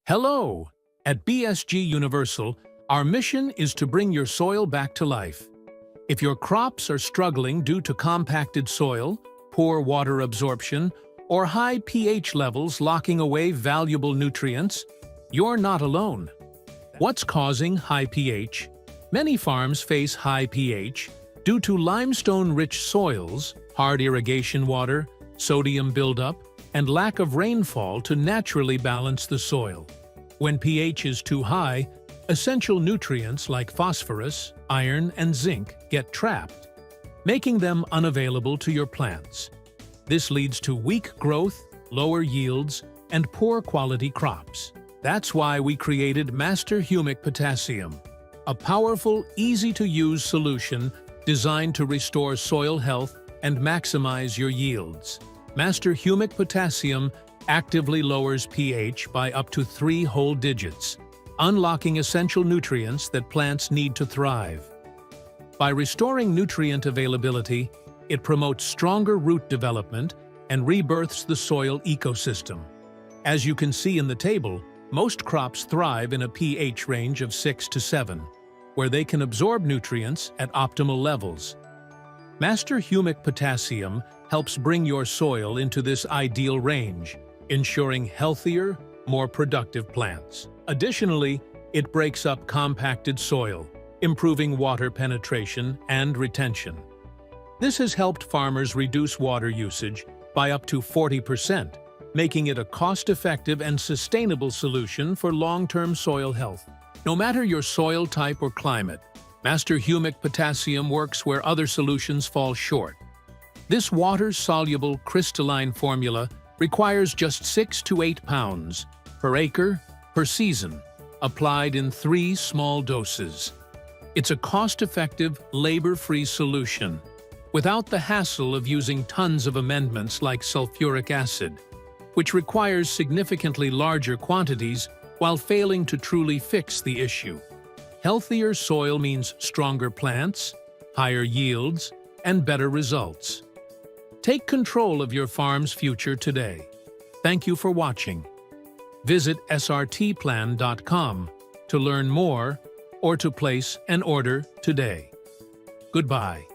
Hello! At BSG Universal, our mission is to bring your soil back to life. If your crops are struggling due to compacted soil, poor water absorption, or high pH levels locking away valuable nutrients, you're not alone. What's causing high pH? Many farms face high pH due to limestone-rich soils, hard irrigation water, sodium buildup, and lack of rainfall to naturally balance the soil. When pH is too high, essential nutrients like phosphorus, iron, and zinc get trapped, making them unavailable to your plants. This leads to weak growth, lower yields, and poor quality crops. That's why we created Master Humic Potassium, a powerful, easy-to-use solution designed to restore soil health and maximize your yields. Master Humic Potassium actively lowers pH by up to 3 whole digits, unlocking essential nutrients that plants need to thrive. By restoring nutrient availability, it promotes stronger root development and rebirths the soil ecosystem. As you can see in the table, most crops thrive in a pH range of 6 to 7, where they can absorb nutrients at optimal levels. Master Humic Potassium helps bring your soil into this ideal range, ensuring healthier, more productive plants. Additionally, it breaks up compacted soil, improving water penetration and retention. This has helped farmers reduce water usage by up to 40%, making it a cost-effective and sustainable solution for long-term soil health. No matter your soil type or climate, Master Humic Potassium works where other solutions fall short. This water-soluble crystalline formula requires just 6 to 8 pounds per acre per season, applied in 3 small doses. It's a cost-effective, labor-free solution, without the hassle of using tons of amendments like sulfuric acid, which requires significantly larger quantities while failing to truly fix the issue. Healthier soil means stronger plants, higher yields, and better results. Take control of your farm's future today. Thank you for watching. Visit srtplan.com to learn more or to place an order today. Goodbye.